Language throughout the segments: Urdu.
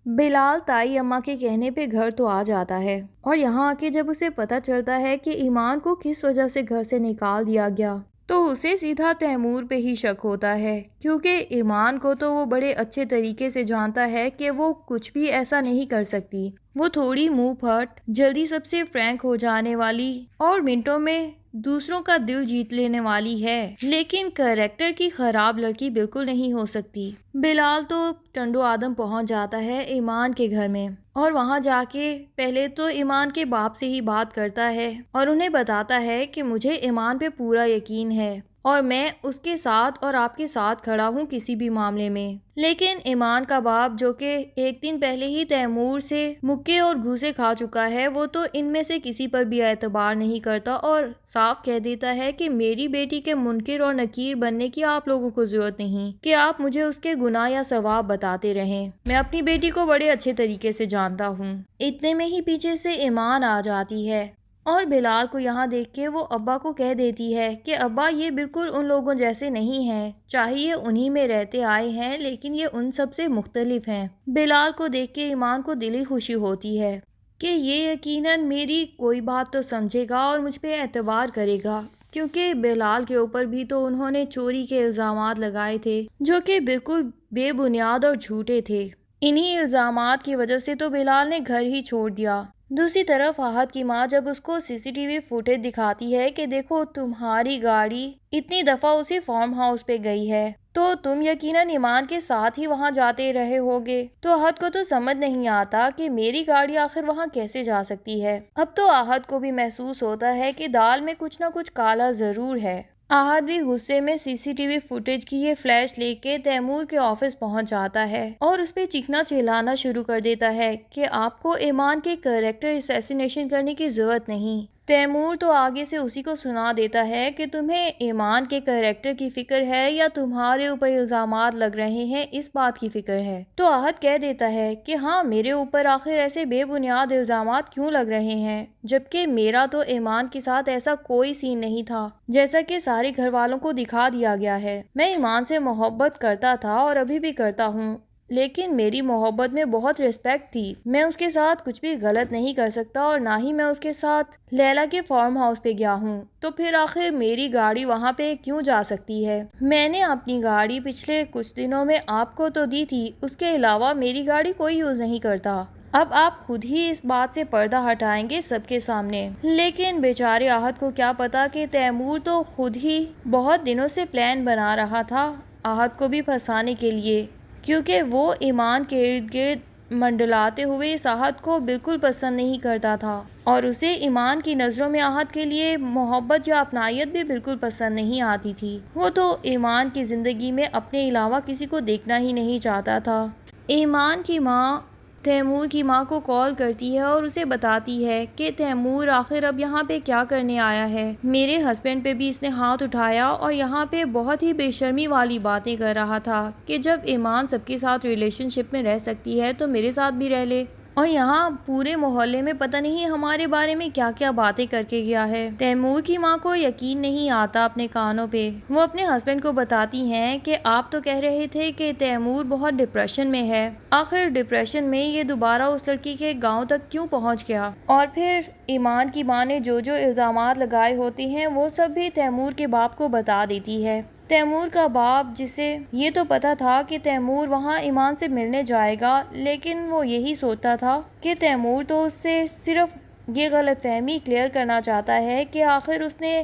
بلال تائی اماں کے کہنے پہ گھر تو آ جاتا ہے اور یہاں آ کے جب اسے پتہ چلتا ہے کہ ایمان کو کس وجہ سے گھر سے نکال دیا گیا تو اسے سیدھا تیمور پہ ہی شک ہوتا ہے، کیونکہ ایمان کو تو وہ بڑے اچھے طریقے سے جانتا ہے کہ وہ کچھ بھی ایسا نہیں کر سکتی۔ وہ تھوڑی منہ پھٹ، جلدی سب سے فرینک ہو جانے والی اور منٹوں میں دوسروں کا دل جیت لینے والی ہے، لیکن کریکٹر کی خراب لڑکی بالکل نہیں ہو سکتی۔ بلال تو ٹنڈو آدم پہنچ جاتا ہے ایمان کے گھر میں اور وہاں جا کے پہلے تو ایمان کے باپ سے ہی بات کرتا ہے اور انہیں بتاتا ہے کہ مجھے ایمان پہ پورا یقین ہے اور میں اس کے ساتھ اور آپ کے ساتھ کھڑا ہوں کسی بھی معاملے میں۔ لیکن ایمان کا باپ، جو کہ ایک دن پہلے ہی تیمور سے مکے اور گھوسے کھا چکا ہے، وہ تو ان میں سے کسی پر بھی اعتبار نہیں کرتا اور صاف کہہ دیتا ہے کہ میری بیٹی کے منکر اور نکیر بننے کی آپ لوگوں کو ضرورت نہیں کہ آپ مجھے اس کے گناہ یا ثواب بتاتے رہیں، میں اپنی بیٹی کو بڑے اچھے طریقے سے جانتا ہوں۔ اتنے میں ہی پیچھے سے ایمان آ جاتی ہے اور بلال کو یہاں دیکھ کے وہ ابا کو کہہ دیتی ہے کہ ابا یہ بالکل ان لوگوں جیسے نہیں ہیں، چاہے یہ انہی میں رہتے آئے ہیں لیکن یہ ان سب سے مختلف ہیں۔ بلال کو دیکھ کے ایمان کو دلی خوشی ہوتی ہے کہ یہ یقیناً میری کوئی بات تو سمجھے گا اور مجھ پہ اعتبار کرے گا، کیونکہ بلال کے اوپر بھی تو انہوں نے چوری کے الزامات لگائے تھے جو کہ بالکل بے بنیاد اور جھوٹے تھے۔ انہی الزامات کی وجہ سے تو بلال نے گھر ہی چھوڑ دیا۔ دوسری طرف احد کی ماں جب اس کو سی سی ٹی وی فوٹیج دکھاتی ہے کہ دیکھو تمہاری گاڑی اتنی دفعہ اسی فارم ہاؤس پہ گئی ہے تو تم یقیناً ایمان کے ساتھ ہی وہاں جاتے رہے ہوگے، تو احد کو تو سمجھ نہیں آتا کہ میری گاڑی آخر وہاں کیسے جا سکتی ہے۔ اب تو احد کو بھی محسوس ہوتا ہے کہ دال میں کچھ نہ کچھ کالا ضرور ہے۔ احد بھی غصے میں سی سی ٹی وی فوٹیج کی یہ فلیش لے کے تیمور کے آفس پہنچ جاتا ہے اور اس پہ چیخنا چلانا شروع کر دیتا ہے کہ آپ کو ایمان کے کریکٹر اسیسینیشن کرنے کی ضرورت نہیں۔ تیمور تو آگے سے اسی کو سنا دیتا ہے کہ تمہیں ایمان کے کریکٹر کی فکر ہے یا تمہارے اوپر الزامات لگ رہے ہیں اس بات کی فکر ہے۔ تو احد کہہ دیتا ہے کہ ہاں، میرے اوپر آخر ایسے بے بنیاد الزامات کیوں لگ رہے ہیں، جبکہ میرا تو ایمان کے ساتھ ایسا کوئی سین نہیں تھا جیسا کہ سارے گھر والوں کو دکھا دیا گیا ہے۔ میں ایمان سے محبت کرتا تھا اور ابھی بھی کرتا ہوں، لیکن میری محبت میں بہت رسپیکٹ تھی، میں اس کے ساتھ کچھ بھی غلط نہیں کر سکتا اور نہ ہی میں اس کے ساتھ لیلا کے فارم ہاؤس پہ گیا ہوں، تو پھر آخر میری گاڑی وہاں پہ کیوں جا سکتی ہے؟ میں نے اپنی گاڑی پچھلے کچھ دنوں میں آپ کو تو دی تھی، اس کے علاوہ میری گاڑی کوئی یوز نہیں کرتا۔ اب آپ خود ہی اس بات سے پردہ ہٹائیں گے سب کے سامنے۔ لیکن بیچارے احد کو کیا پتا کہ تیمور تو خود ہی بہت دنوں سے پلان بنا رہا تھا احد کو بھی پھنسانے کے لیے، کیونکہ وہ ایمان کے ارد گرد منڈلاتے ہوئے اس احد کو بالکل پسند نہیں کرتا تھا اور اسے ایمان کی نظروں میں احد کے لیے محبت یا اپنائیت بھی بالکل پسند نہیں آتی تھی۔ وہ تو ایمان کی زندگی میں اپنے علاوہ کسی کو دیکھنا ہی نہیں چاہتا تھا۔ ایمان کی ماں تیمور کی ماں کو کال کرتی ہے اور اسے بتاتی ہے کہ تیمور آخر اب یہاں پہ کیا کرنے آیا ہے، میرے ہسبینڈ پہ بھی اس نے ہاتھ اٹھایا اور یہاں پہ بہت ہی بے شرمی والی باتیں کر رہا تھا کہ جب ایمان سب کے ساتھ ریلیشن شپ میں رہ سکتی ہے تو میرے ساتھ بھی رہ لے، اور یہاں پورے محلے میں پتہ نہیں ہمارے بارے میں کیا کیا باتیں کر کے گیا ہے۔ تیمور کی ماں کو یقین نہیں آتا اپنے کانوں پہ۔ وہ اپنے ہسبینڈ کو بتاتی ہیں کہ آپ تو کہہ رہے تھے کہ تیمور بہت ڈپریشن میں ہے، آخر ڈپریشن میں یہ دوبارہ اس لڑکی کے گاؤں تک کیوں پہنچ گیا؟ اور پھر ایمان کی ماں نے جو جو الزامات لگائے ہوتے ہیں وہ سب بھی تیمور کے باپ کو بتا دیتی ہے۔ تیمور کا باپ، جسے یہ تو پتا تھا کہ تیمور وہاں ایمان سے ملنے جائے گا، لیکن وہ یہی سوچتا تھا کہ تیمور تو اس سے صرف یہ غلط فہمی کلیئر کرنا چاہتا ہے کہ آخر اس نے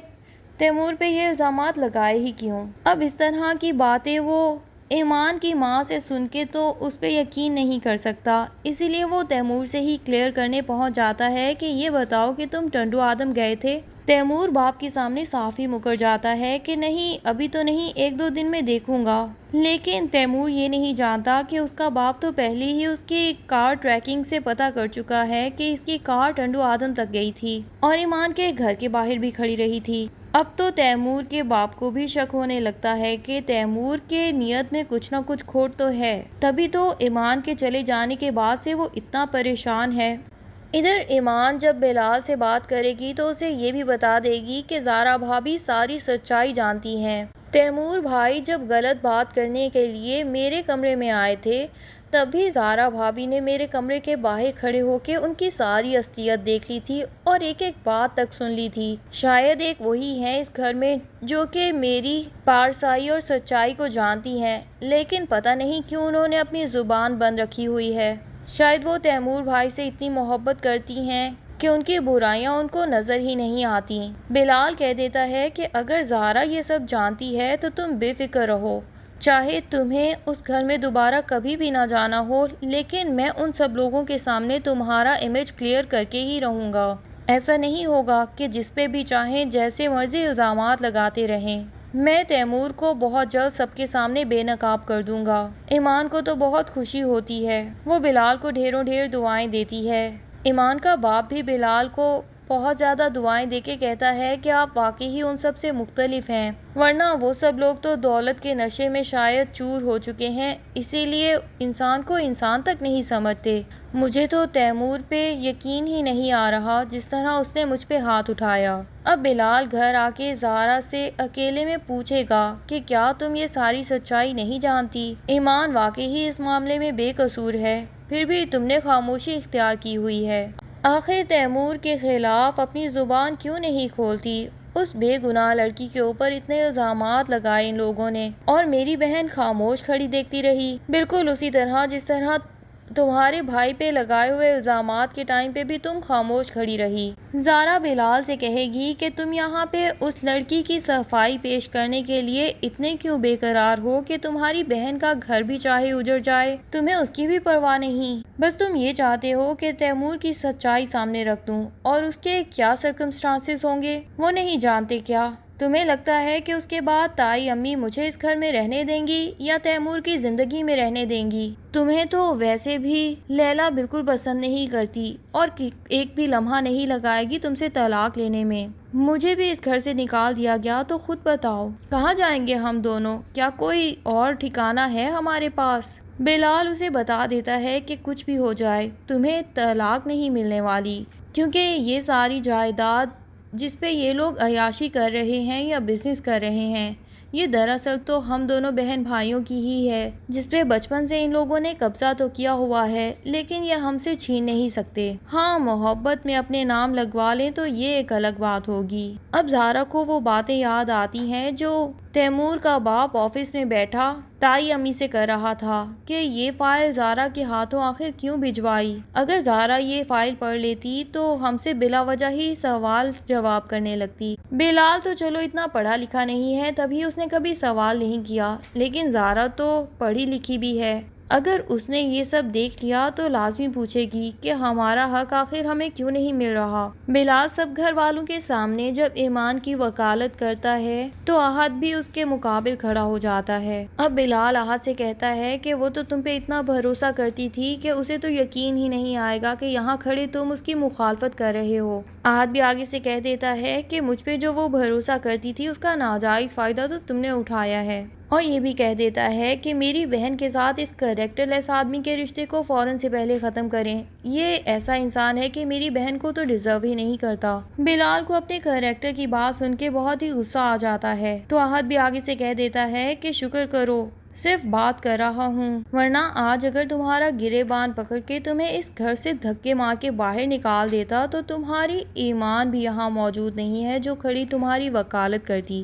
تیمور پہ یہ الزامات لگائے ہی کیوں۔ اب اس طرح کی باتیں وہ ایمان کی ماں سے سن کے تو اس پہ یقین نہیں کر سکتا، اسی لیے وہ تیمور سے ہی کلیئر کرنے پہنچ جاتا ہے کہ یہ بتاؤ کہ تم ٹنڈو آدم گئے تھے؟ تیمور باپ کے سامنے صاف ہی مکر جاتا ہے کہ نہیں، ابھی تو نہیں، ایک دو دن میں دیکھوں گا۔ لیکن تیمور یہ نہیں جانتا کہ اس کا باپ تو پہلے ہی اس کی کار ٹریکنگ سے پتہ کر چکا ہے کہ اس کی کار ٹنڈو آدم تک گئی تھی اور ایمان کے گھر کے باہر بھی کھڑی رہی تھی۔ اب تو تیمور کے باپ کو بھی شک ہونے لگتا ہے کہ تیمور کے نیت میں کچھ نہ کچھ کھوٹ تو ہے، تبھی تو ایمان کے چلے جانے کے بعد سے وہ اتنا پریشان ہے۔ ادھر ایمان جب بلال سے بات کرے گی تو اسے یہ بھی بتا دے گی کہ زارا بھابی ساری سچائی جانتی ہیں تیمور بھائی جب غلط بات کرنے کے لیے میرے کمرے میں آئے تھے تب بھی زارا بھابھی نے میرے کمرے کے باہر کھڑے ہو کے ان کی ساری اصلیت دیکھ لی تھی اور ایک ایک بات تک سن لی تھی۔ شاید ایک وہی ہیں اس گھر میں جو کہ میری پارسائی اور سچائی کو جانتی ہیں، لیکن پتہ نہیں کیوں انہوں نے اپنی زبان بند رکھی ہوئی ہے۔ شاید وہ تیمور بھائی سے اتنی محبت کرتی ہیں کہ ان کی برائیاں ان کو نظر ہی نہیں آتی۔ بلال کہہ دیتا ہے کہ اگر زارا یہ سب جانتی ہے تو تم بے فکر رہو، چاہے تمہیں اس گھر میں دوبارہ کبھی بھی نہ جانا ہو، لیکن میں ان سب لوگوں کے سامنے تمہارا امیج کلیئر کر کے ہی رہوں گا۔ ایسا نہیں ہوگا کہ جس پہ بھی چاہیں جیسے مرضی الزامات لگاتے رہیں۔ میں تیمور کو بہت جلد سب کے سامنے بے نقاب کر دوں گا۔ ایمان کو تو بہت خوشی ہوتی ہے، وہ بلال کو ڈھیروں ڈھیر دعائیں دیتی ہے۔ ایمان کا باپ بھی بلال کو بہت زیادہ دعائیں دے کے کہتا ہے کہ آپ واقعی ان سب سے مختلف ہیں، ورنہ وہ سب لوگ تو دولت کے نشے میں شاید چور ہو چکے ہیں، اسی لیے انسان کو انسان تک نہیں سمجھتے۔ مجھے تو تیمور پہ یقین ہی نہیں آ رہا جس طرح اس نے مجھ پہ ہاتھ اٹھایا۔ اب بلال گھر آ کے زارا سے اکیلے میں پوچھے گا کہ کیا تم یہ ساری سچائی نہیں جانتی؟ ایمان واقعی اس معاملے میں بے قصور ہے، پھر بھی تم نے خاموشی اختیار کی ہوئی ہے۔ آخر تیمور کے خلاف اپنی زبان کیوں نہیں کھولتی؟ اس بے گناہ لڑکی کے اوپر اتنے الزامات لگائے ان لوگوں نے، اور میری بہن خاموش کھڑی دیکھتی رہی، بالکل اسی طرح جس طرح تمہارے بھائی پہ لگائے ہوئے الزامات کے ٹائم پہ بھی تم خاموش کھڑی رہی۔ زارا بلال سے کہے گی کہ تم یہاں پہ اس لڑکی کی صفائی پیش کرنے کے لیے اتنے کیوں بے قرار ہو کہ تمہاری بہن کا گھر بھی چاہے اجڑ جائے، تمہیں اس کی بھی پرواہ نہیں، بس تم یہ چاہتے ہو کہ تیمور کی سچائی سامنے رکھ دوں، اور اس کے کیا سرکمسٹانسز ہوں گے وہ نہیں جانتے کیا؟ تمہیں لگتا ہے کہ اس کے بعد تائی امی مجھے اس گھر میں رہنے دیں گی یا تیمور کی زندگی میں رہنے دیں گی؟ تمہیں تو ویسے بھی لیلا بالکل پسند نہیں کرتی اور ایک بھی لمحہ نہیں لگائے گی تم سے طلاق لینے میں۔ مجھے بھی اس گھر سے نکال دیا گیا تو خود بتاؤ کہاں جائیں گے ہم دونوں؟ کیا کوئی اور ٹھکانہ ہے ہمارے پاس؟ بلال اسے بتا دیتا ہے کہ کچھ بھی ہو جائے تمہیں طلاق نہیں ملنے والی، کیونکہ یہ ساری جائیداد جس پہ یہ لوگ عیاشی کر رہے ہیں یا بزنس کر رہے ہیں، یہ دراصل تو ہم دونوں بہن بھائیوں کی ہی ہے، جس پہ بچپن سے ان لوگوں نے قبضہ تو کیا ہوا ہے، لیکن یہ ہم سے چھین نہیں سکتے۔ ہاں محبت میں اپنے نام لگوا لیں تو یہ ایک الگ بات ہوگی۔ اب زارا کو وہ باتیں یاد آتی ہیں جو تیمور کا باپ آفس میں بیٹھا تائی امی سے کر رہا تھا کہ یہ فائل زارا کے ہاتھوں آخر کیوں بھجوائی؟ اگر زارا یہ فائل پڑھ لیتی تو ہم سے بلا وجہ ہی سوال جواب کرنے لگتی۔ بلال تو چلو اتنا پڑھا لکھا نہیں ہے تبھی اس نے کبھی سوال نہیں کیا، لیکن زارا تو پڑھی لکھی بھی ہے، اگر اس نے یہ سب دیکھ لیا تو لازمی پوچھے گی کہ ہمارا حق آخر ہمیں کیوں نہیں مل رہا۔ بلال سب گھر والوں کے سامنے جب ایمان کی وکالت کرتا ہے تو احد بھی اس کے مقابل کھڑا ہو جاتا ہے۔ اب بلال احد سے کہتا ہے کہ وہ تو تم پہ اتنا بھروسہ کرتی تھی کہ اسے تو یقین ہی نہیں آئے گا کہ یہاں کھڑے تم اس کی مخالفت کر رہے ہو۔ احد بھی آگے سے کہہ دیتا ہے کہ مجھ پہ جو وہ بھروسہ کرتی تھی اس کا ناجائز فائدہ تو تم نے اٹھایا ہے، اور یہ بھی کہہ دیتا ہے کہ میری بہن کے ساتھ اس کریکٹر لیس آدمی کے رشتے کو فوراً سے پہلے ختم کریں، یہ ایسا انسان ہے کہ میری بہن کو تو ڈیزرو ہی نہیں کرتا۔ بلال کو اپنے کریکٹر کی بات سن کے بہت ہی غصہ آ جاتا ہے تو احد بھی آگے سے کہہ دیتا ہے کہ شکر کرو صرف بات کر رہا ہوں، ورنہ آج اگر تمہارا گریبان پکڑ کے تمہیں اس گھر سے دھکے مار کے باہر نکال دیتا تو تمہاری ایمان بھی یہاں موجود نہیں ہے جو کھڑی تمہاری وکالت کرتی۔